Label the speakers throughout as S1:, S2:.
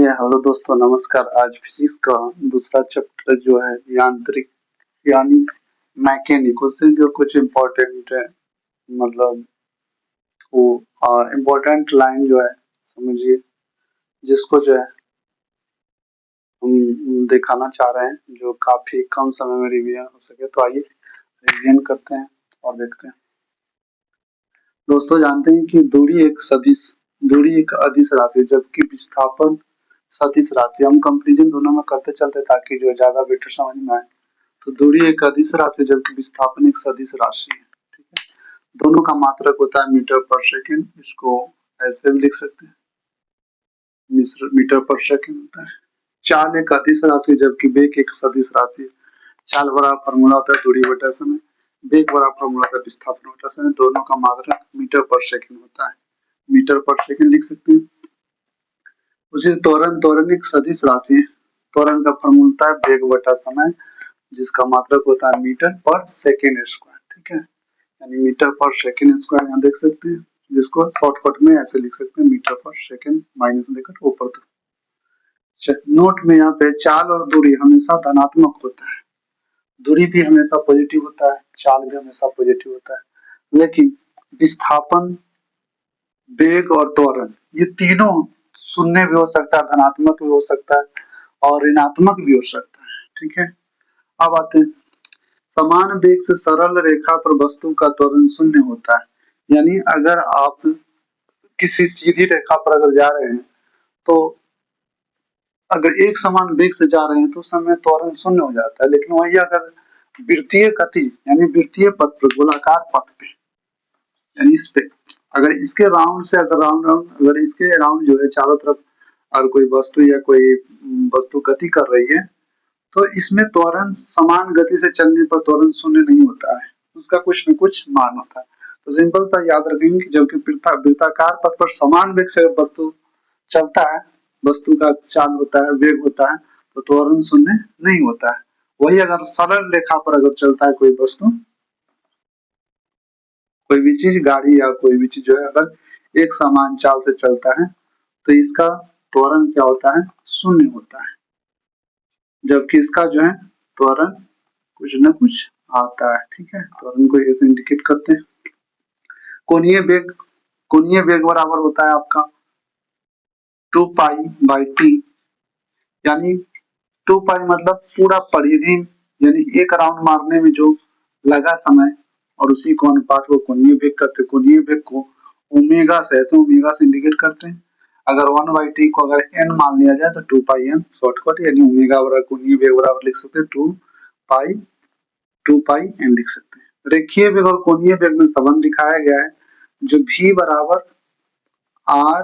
S1: Hello दोस्तों, नमस्कार। आज फिजिक्स का दूसरा चैप्टर जो है यांत्रिक यानी मैकेनिक, उससे जो कुछ इम्पोर्टेंट है, मतलब वो इम्पोर्टेंट लाइन जो है समझिए, जिसको जो है हम दिखाना चाह रहे हैं, जो काफी कम समय में रिवीजन हो सके। तो आइए रिवीजन करते हैं और देखते हैं। दोस्तों, जानते हैं कि दूरी एक अदिश राशि, जबकि विस्थापन सदिश राशि। हम कंपेरिजन दोनों में करते चलते ताकि जो है ज्यादा बेटर समझ में आए। तो दूरी एक अदिश राशि जबकि विस्थापन एक सदिश राशि है। ठीक है, दोनों का मात्रक होता है मीटर पर सेकेंड। इसको ऐसे भी लिख सकते हैं, मीटर पर सेकेंड होता है। चाल एक अदिश राशि जबकि वेग एक सदिश राशि है। चाल बड़ा फॉर्मूला होता है दूरी बटा समय, वेग बड़ा फॉर्मूला होता है विस्थापन बटा समय। दोनों का मात्रक मीटर पर सेकेंड होता है, मीटर पर सेकेंड लिख सकते हैं। उसी त्वरण एक सदिश राशि है। त्वरण का फॉर्मूला होता है वेग बटा समय, जिसका मात्रक होता है मीटर पर सेकेंड स्क्वायर। ठीक है, यानी मीटर पर सेकेंड स्क्वायर यहाँ देख सकते हैं, जिसको शॉर्टकट में ऐसे लिख सकते हैं, मीटर पर सेकेंड माइनस देकर ऊपर तक। नोट में यहाँ पे चाल और दूरी हमेशा धनात्मक होता है। दूरी भी हमेशा पॉजिटिव होता है, चाल भी हमेशा पॉजिटिव होता है। लेकिन विस्थापन, वेग और त्वरण, ये तीनों शून्य भी हो सकता है, धनात्मक भी हो सकता है और ऋणात्मक भी हो सकता है। ठीक है, अब आते हैं, समान वेग से सरल रेखा पर वस्तु का त्वरण शून्य होता है। यानी अगर आप किसी सीधी रेखा पर अगर जा रहे हैं, तो अगर एक समान वेग से जा रहे हैं तो उस समय त्वरण शून्य हो जाता है। लेकिन वही अगर वृत्तीय गति यानी वृत्तीय पथ पर, गोलाकार पथ पे, यानी इस पे अगर इसके राउंड से अगर इसके राउंड जो है चारों तरफ और कोई वस्तु या कोई वस्तु गति कर रही है, तो इसमें त्वरण समान गति से चलने पर त्वरण शून्य नहीं होता है, उसका कुछ न कुछ मान होता है। तो सिंपल सा याद रखेंगे कि जबकि वृत्ताकार पथ पर समान वेग से वस्तु चलता है, वस्तु का चाल होता है, वेग होता है, तो त्वरण शून्य नहीं होता है। वही अगर सरल रेखा पर अगर चलता है कोई वस्तु, कोई भी चीज, गाड़ी या कोई भी चीज जो है अगर एक समान चाल से चलता है, तो इसका त्वरण क्या होता है, शून्य होता है। जबकि इसका जो है त्वरण कुछ न कुछ आता है। ठीक है, त्वरण को ऐसे इंडिकेट करते हैं। कोणीय वेग बराबर होता है आपका 2π/t, यानी 2π मतलब पूरा परिधि, यानी एक राउंड मारने में जो लगा समय, और उसी को अनुपात को कोणीय वेग करते हैं। कोणीय वेग को ओमेगा से, ऐसे ओमेगा से इंडिकेट करते हैं। अगर 1/t को अगर n मान लिया जाए तो 2πn शॉर्टकट, यानी ओमेगा बराबर कोणीय वेग बराबर लिख सकते हैं 2πn लिख सकते हैं। रेखीय वेग और कोणीय वेग में संबंध दिखाया गया है, जो v बराबर r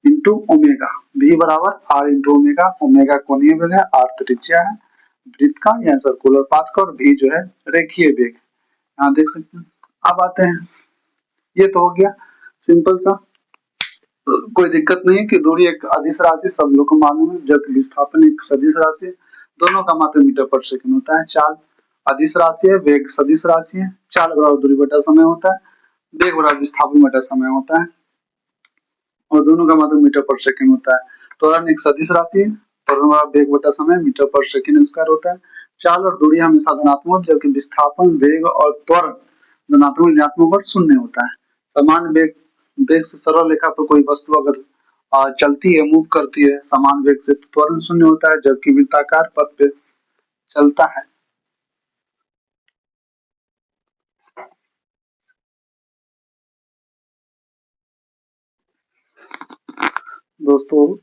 S1: इंटू ओमेगा, v बराबर r इंटू ओमेगा। ओमेगा कोणीय वेग है, r त्रिज्या है वृत्त का या सर्कुलर पाथ का, और v जो है रेखीय वेग, यहाँ देख सकते हैं। अब आते हैं, ये तो हो गया सिंपल सा, कोई दिक्कत नहीं कि दूरी एक अदिश राशि सब लोग को मालूम है, जबकि विस्थापन एक सदिश राशि है। दोनों का मात्रक मीटर पर सेकंड होता है। चाल अदिश राशि है, वेग सदिश राशि है। चाल बराबर दूरी बटा समय होता है, वेग बराबर विस्थापन बटा समय होता है, और दोनों का मात्रक मीटर पर सेकंड होता है। त्वरण एक सदिश राशि है, त्वरण बराबर वेग बटा समय, मीटर पर सेकंड स्क्वायर होता है। चाल और दूरी हमेशा धनात्मक, जबकि विस्थापन, वेग और त्वरण धनात्मक ऋणात्मक और शून्य होता है। समान वेग से सरल रेखा पर कोई वस्तु अगर चलती है, मूव करती है समान वेग से, तो त्वरण शून्य होता है। जबकि वृत्ताकार पथ पे चलता है, दोस्तों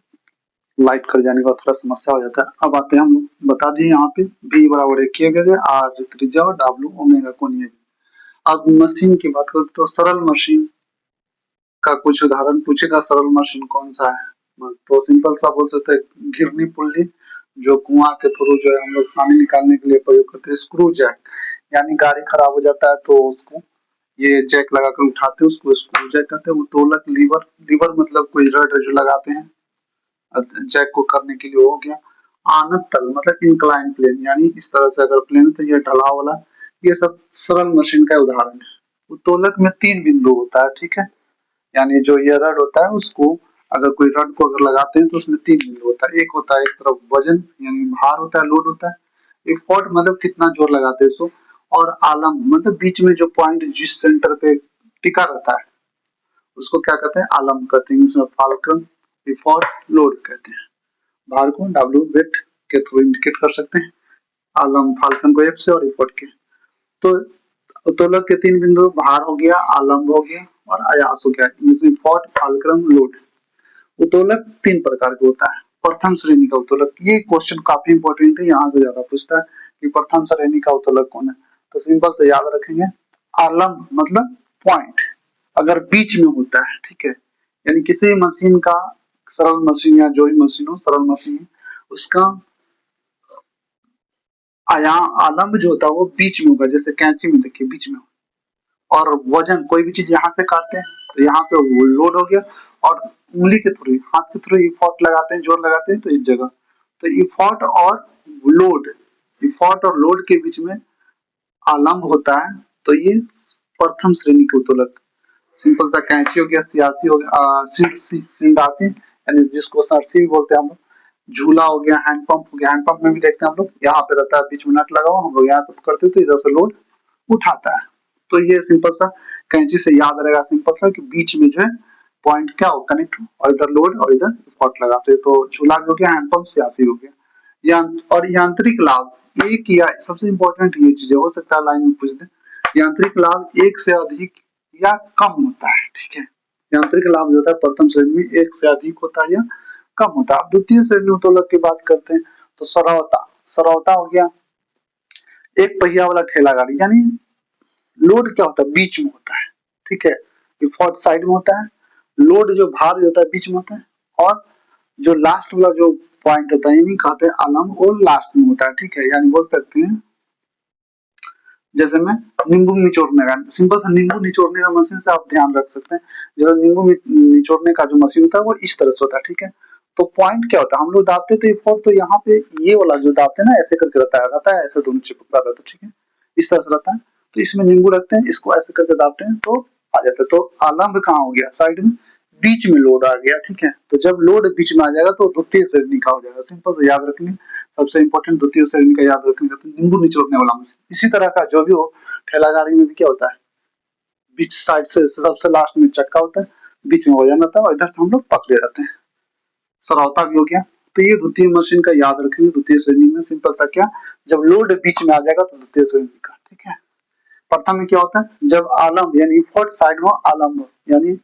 S1: लाइट कट जाने का थोड़ा समस्या हो जाता है। अब आते हैं, हम बता दिए यहाँ पे v बराबर रेखीय वेग है, r त्रिज्या और w ओमेगा कोणीय वेग। अब मशीन की बात करें तो सरल मशीन का कुछ उदाहरण पूछेगा। सरल मशीन कौन सा है, तो सिंपल सा बोल सकते हैं घिरनी पुल्ली, जो कुआं के थ्रू जो है हम लोग पानी निकालने के लिए प्रयोग करते हैं। स्क्रू जैक, यानी गाड़ी खराब हो जाता है तो उसको ये जैक लगाकर उठाते हैं, उसको स्क्रू जैक कहते हैं। वो तोलक, लीवर मतलब कोई रड जो लगाते हैं जैक को करने के लिए, हो गया। आनत तल मतलब इंक्लाइन प्लेन, यानी इस तरह से अगर प्लेन तो ये ढला वाला, ये सब सरल मशीन का उदाहरण है। उत्तोलक में 3 बिंदु होता है। ठीक है, यानी जो ये रड होता है उसको अगर कोई रड को अगर लगाते हैं तो उसमें 3 बिंदु होता है। एक होता है एक तरफ वजन यानी भार होता है, लोड होता है। एक फोर्ट मतलब कितना जोर लगाते हैं सो, और आलम मतलब बीच में जो पॉइंट जिस सेंटर पे टिका रहता है उसको क्या कहते हैं, आलम कहते हैं। इसमें फाल्कन, इफोर्ट, लोड कहते हैं। भार को डब्ल्यू वेट के थ्रू इंडिकेट कर सकते हैं, आलम फाल्कन को एफ से और इफोर्ट के। तो उत्तोलक के 3 बिंदु भार हो गया, आलम्ब हो गया और आयास हो गया। इसमें इफोर्ट, फाल्कन, लोड। उत्तोलक 3 प्रकार के होता है। प्रथम श्रेणी का उत्तोलक, ये क्वेश्चन काफी इंपॉर्टेंट है, यहाँ से ज्यादा पूछता है कि प्रथम श्रेणी का उत्तोलक कौन है। तो सिंपल से याद रखेंगे, आलम्ब मतलब पॉइंट अगर बीच में होता है, ठीक है, यानी किसी मशीन का, सरल मशीन या जो भी मशीन हो, सरल मशीन, उसका आया आलम्ब जो होता है वो बीच में होगा। जैसे कैंची में देखिए बीच में हो। और वजन कोई भी चीज यहाँ से काटते हैं तो यहाँ पे वो लोड हो गया, और उंगली के थ्रू, हाथ के थ्रू इफोर्ट लगाते हैं, जोर लगाते हैं तो इस जगह, तो इफोर्ट और लोड, इफोर्ट और लोड के बीच में आलम्ब होता है। तो ये प्रथम श्रेणी के उत्तोलक। सिंपल सा कैंची हो गया, सियासी हो गया, सिंडासी यानी जिसको सरसी भी बोलते हैं हम लोग, झूला हो गया, हैंडपंप हो गया। हैंडपंप में भी देखते हैं हम लोग, यहाँ पे रहता है बीच में नट लगा हुआ, हम लोग यहाँ से करते हैं तो इधर से लोड उठाता है। तो ये सिंपल सा कैंची से याद रहेगा, सिंपल सा कि बीच में जो है पॉइंट क्या हो, कनेक्ट हो, और इधर लोड और इधर इफोर्ट लगाते हैं। तो झूला भी हो गया, हैंडपंप, सियासी हो गया। और यांत्रिक लाभ, एक या सबसे इंपॉर्टेंट ये चीज हो सकता है लाइन में पूछ दे, यांत्रिक लाभ एक से अधिक या कम होता है, ठीक है। यांत्रिक लाभ जो होता है प्रथम श्रेणी में एक से अधिक होता है या कम होता है। अब द्वितीय श्रेणी उत्तोलक की बात करते हैं तो सरौता, सरौता हो गया एक पहिया वाला ठेला गाड़ी, यानी लोड क्या होता है बीच में होता है, ठीक है, इफोर्ट साइड में होता है, लोड जो भार जो होता है बीच में होता है, और जो लास्ट वाला जो पॉइंट होता है यानी कहते हैं आलम, वो लास्ट में होता है, ठीक है। यानी बोल सकते हैं जैसे मैं नींबू निचोड़ने का, सिंपल सा नींबू निचोड़ने का मशीन से आप ध्यान रख सकते हैं। जैसे नींबू निचोड़ने का जो मशीन होता है वो इस तरह से होता है, ठीक है। तो पॉइंट क्या होता है, हम लोग दाबते तो इफोर्ट तो यहाँ पे ये वाला जो दाबते हैं ना ऐसे करके रहता है ऐसे दोनों चिपकता रहता है, ठीक है, इस तरह से रहता है। तो इसमें नींबू रखते हैं, इसको ऐसे करके दाबते हैं तो आ जाता है। तो आलम्ब कहाँ हो गया, साइड में, बीच में लोड आ गया, ठीक है। तो जब लोड बीच में आ जाएगा तो द्वितीय श्रेणी का हो जाएगा। सिंपल से याद रखेंगे, सबसे इंपॉर्टेंट द्वितीय श्रेणी का याद रखेंगे तो नींबू निचोड़ने वाला मशीन। इसी तरह का जो भी हो, ठेला गाड़ी में भी क्या होता है, बीच साइड से सबसे लास्ट में चक्का होता है, बीच में वजन होता है और इधर से हम लोग पकड़े रहते हैं। सरौता भी हो गया। तो ये द्वितीय मशीन का याद रखेंगे, द्वितीय श्रेणी में सिंपल सा क्या, जब लोड बीच में आ जाएगा तो द्वितीय श्रेणी का, ठीक है। प्रथम में क्या होता है, जब आलम यानी फोर्थ साइड में आलम यानी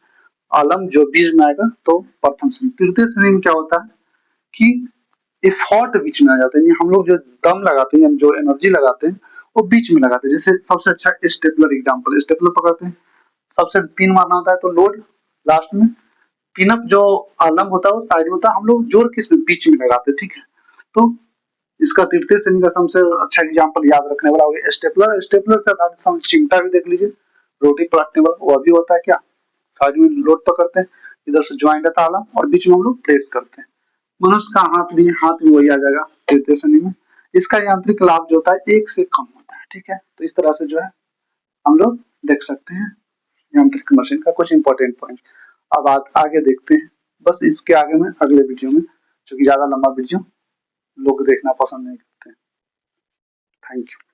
S1: आलम जो बीच में आएगा तो प्रथम श्रेणी। तृतीय श्रेणी में क्या होता है कि इफोर्ट बीच में आ जाता है, हम लोग जो दम लगाते हैं जो एनर्जी लगाते हैं वो बीच में लगाते हैं। जैसे सबसे अच्छा स्टेपलर एग्जांपल, स्टेपलर पकड़ते हैं, सबसे पिन मारना होता है तो लोड लास्ट में, पिनअप जो आलम होता है वो साइड में होता है, हम लोग जोड़ किस में बीच में लगाते हैं, ठीक है। तो इसका तृतीय श्रेणी का सबसे अच्छा एग्जांपल याद रखने वाला हो गया स्टेपलर। स्टेपलर से आधारित हम चिमटा भी देख लीजिए, रोटी पलटने वाला, वह भी होता है क्या, साइड में लोड पकड़ते हैं, इधर से ज्वाइंट रहता है आलम और बीच में हम लोग प्रेस करते हैं। मनुष्य का हाथ भी वही आ जाएगा तृतीय श्रेणी में। इसका यांत्रिक लाभ जो होता है एक से कम होता है, ठीक है। तो इस तरह से जो है हम लोग देख सकते हैं यांत्रिक मशीन का कुछ इंपॉर्टेंट पॉइंट। अब आगे देखते हैं, बस इसके आगे में अगले वीडियो में, क्योंकि ज्यादा लंबा वीडियो लोग देखना पसंद नहीं करते। Thank you.